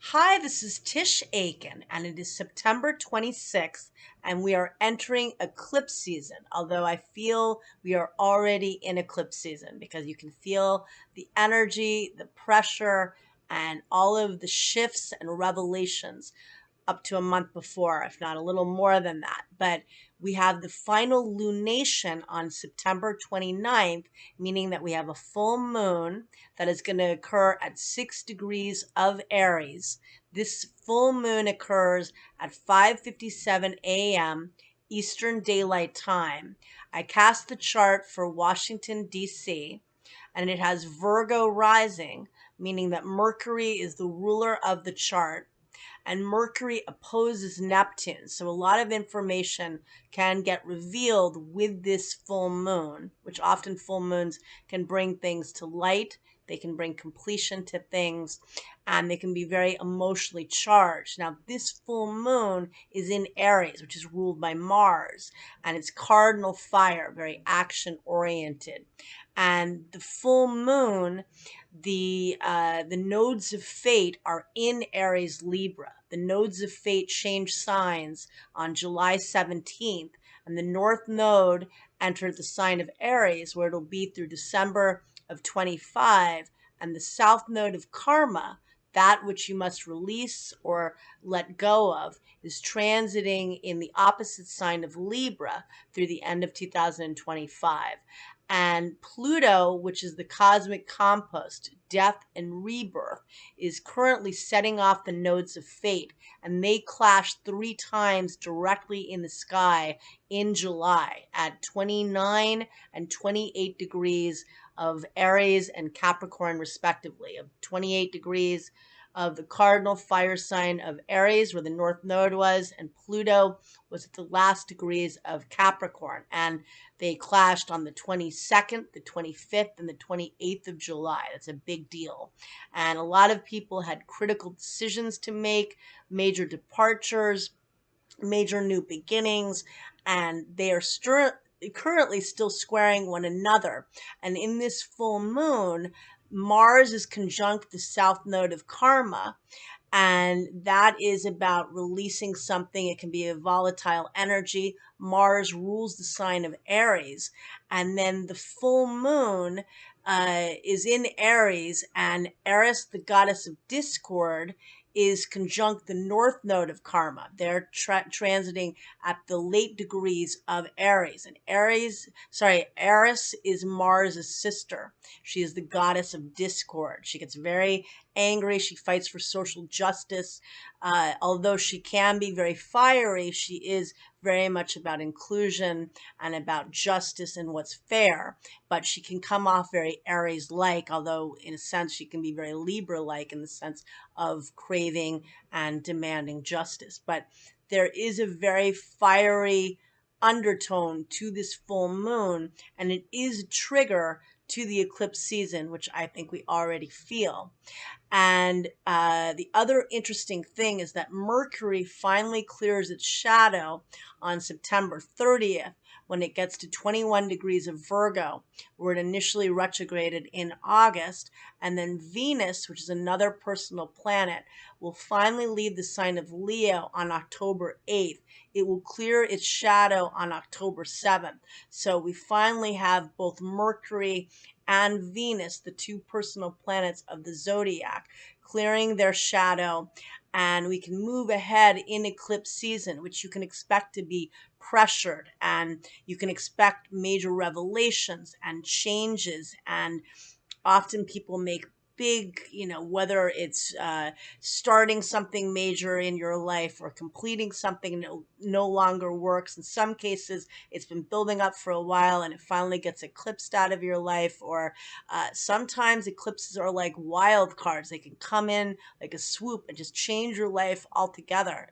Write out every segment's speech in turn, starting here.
Hi, this is Tisch Aitken, and it is September 26th, and we are entering eclipse season. Although I feel we are already in eclipse season because you can feel the energy, the pressure, and all of the shifts and revelations up to a month before, if not a little more than that. But we have the final lunation on September 29th, meaning that we have a full moon that is going to occur at 6 degrees of Aries. This full moon occurs at 5:57 a.m. Eastern Daylight Time. I cast the chart for Washington, D.C., and it has Virgo rising, meaning that Mercury is the ruler of the chart and Mercury opposes Neptune. So a lot of information can get revealed with this full moon, which often full moons can bring things to light. They can bring completion to things, and they can be very emotionally charged. Now, this full moon is in Aries, which is ruled by Mars, and it's cardinal fire, very action oriented. And the full moon, the nodes of fate are in Aries Libra. The nodes of fate change signs on July 17th, and the north node entered the sign of Aries, where it'll be through December of 25, and the south node of karma, that which you must release or let go of, is transiting in the opposite sign of Libra through the end of 2025. And Pluto, which is the cosmic compost, death and rebirth, is currently setting off the nodes of fate. And they clash 3 times directly in the sky in July at 29 and 28 degrees of Aries and Capricorn, respectively, of 28 degrees of the cardinal fire sign of Aries, where the North Node was, and Pluto was at the last degrees of Capricorn. And they clashed on the 22nd, the 25th, and the 28th of July. That's a big deal. And a lot of people had critical decisions to make, major departures, major new beginnings, and they are currently still squaring one another. And in this full moon, Mars is conjunct the south node of karma, and that is about releasing something. It can be a volatile energy. Mars rules the sign of Aries, and then the full moon is in Aries, and Eris, the goddess of discord, is conjunct the north node of karma. They're transiting at the late degrees of Aries. And Eris is Mars' sister. She is the goddess of discord. She gets very angry. She fights for social justice. Although she can be very fiery, she is very much about inclusion and about justice and what's fair. But she can come off very Aries like, although in a sense she can be very Libra like in the sense of craving and demanding justice. But there is a very fiery undertone to this full moon, and it is a trigger to the eclipse season, which I think we already feel. And the other interesting thing is that Mercury finally clears its shadow on September 30th when it gets to 21 degrees of Virgo, where it initially retrograded in August. And then Venus, which is another personal planet, will finally leave the sign of Leo on October 8th. It will clear its shadow on October 7th. So we finally have both Mercury and Venus, the two personal planets of the zodiac, clearing their shadow, and we can move ahead in eclipse season, which you can expect to be pressured, and you can expect major revelations and changes, and often people make big, whether it's starting something major in your life or completing something no longer works. In some cases, it's been building up for a while and it finally gets eclipsed out of your life. Or sometimes eclipses are like wild cards. They can come in like a swoop and just change your life altogether.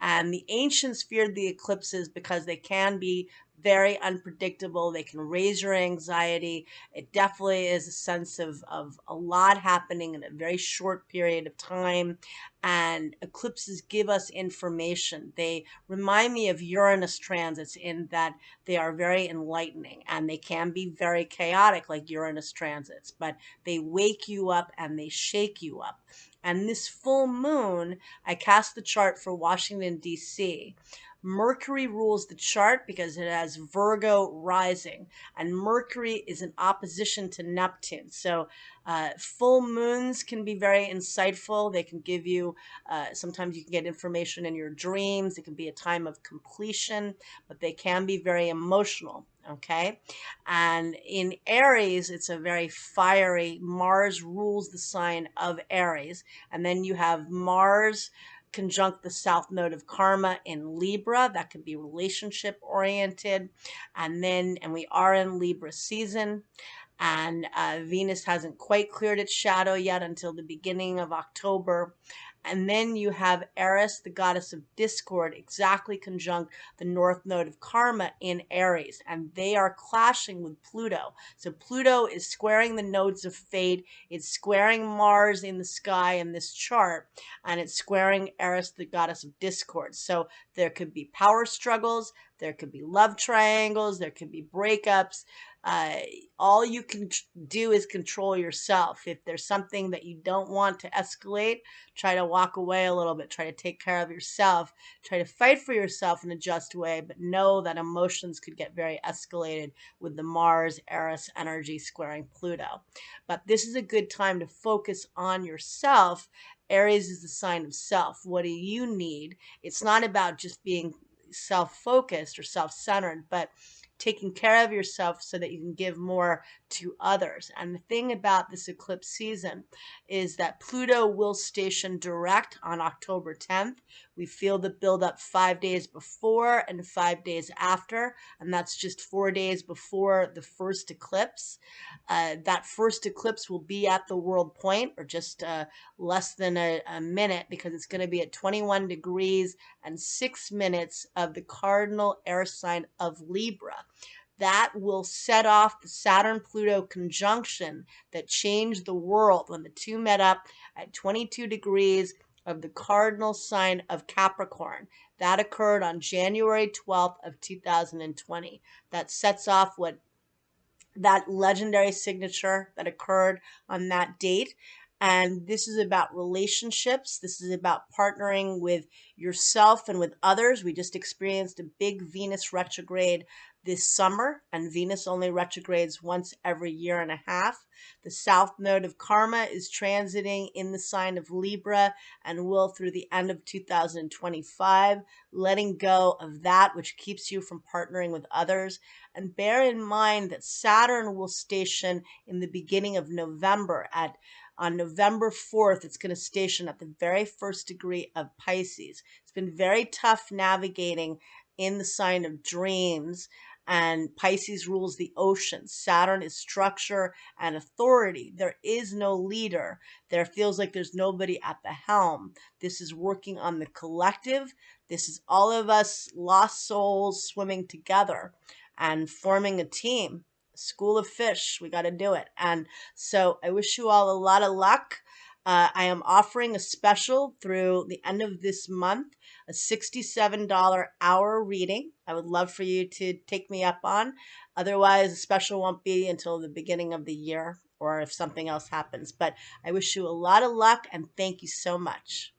And the ancients feared the eclipses because they can be very unpredictable. They can raise your anxiety. It definitely is a sense of a lot happening in a very short period of time. And eclipses give us information. They remind me of Uranus transits in that they are very enlightening, and they can be very chaotic like Uranus transits, but they wake you up and they shake you up. And this full moon, I cast the chart for Washington, D.C. Mercury rules the chart because it has Virgo rising, and Mercury is in opposition to Neptune. So, full moons can be very insightful. They can give you, sometimes you can get information in your dreams. It can be a time of completion, but they can be very emotional. Okay. And in Aries, it's a very fiery, Mars rules the sign of Aries. And then you have Mars conjunct the south node of karma in Libra. That could be relationship oriented. And we are in Libra season. And Venus hasn't quite cleared its shadow yet until the beginning of October. And then you have Eris, the goddess of discord, exactly conjunct the north node of karma in Aries. And they are clashing with Pluto. So Pluto is squaring the nodes of fate. It's squaring Mars in the sky in this chart. And it's squaring Eris, the goddess of discord. So there could be power struggles. There could be love triangles. There could be breakups. Uh, all you can do is control yourself. If there's something that you don't want to escalate, try to walk away a little bit, try to take care of yourself, try to fight for yourself in a just way, but know that emotions could get very escalated with the Mars Eris energy squaring Pluto. But this is a good time to focus on yourself. Aries is the sign of self. What do you need? It's not about just being self-focused or self-centered, but taking care of yourself so that you can give more to others. And the thing about this eclipse season is that Pluto will station direct on October 10th. We feel the buildup 5 days before and 5 days after, and that's just 4 days before the first eclipse. That first eclipse will be at the world point, or just less than a minute, because it's going to be at 21 degrees and 6 minutes of the cardinal air sign of Libra. That will set off the Saturn Pluto conjunction that changed the world when the two met up at 22 degrees of the cardinal sign of Capricorn. That occurred on January 12th of 2020. That sets off what that legendary signature that occurred on that date. And this is about relationships. This is about partnering with yourself and with others. We just experienced a big Venus retrograde this summer, and Venus only retrogrades once every year and a half. The south node of karma is transiting in the sign of Libra and will through the end of 2025, letting go of that which keeps you from partnering with others. And bear in mind that Saturn will station in the beginning of November. On November 4th, it's going to station at the very first degree of Pisces. It's been very tough navigating in the sign of dreams, and Pisces rules the ocean. Saturn is structure and authority. There is no leader. There feels like there's nobody at the helm. This is working on the collective. This is all of us lost souls swimming together and forming a team. School of fish, we got to do it. And so I wish you all a lot of luck. I am offering a special through the end of this month, a $67 hour reading. I would love for you to take me up on. Otherwise, the special won't be until the beginning of the year or if something else happens. But I wish you a lot of luck and thank you so much.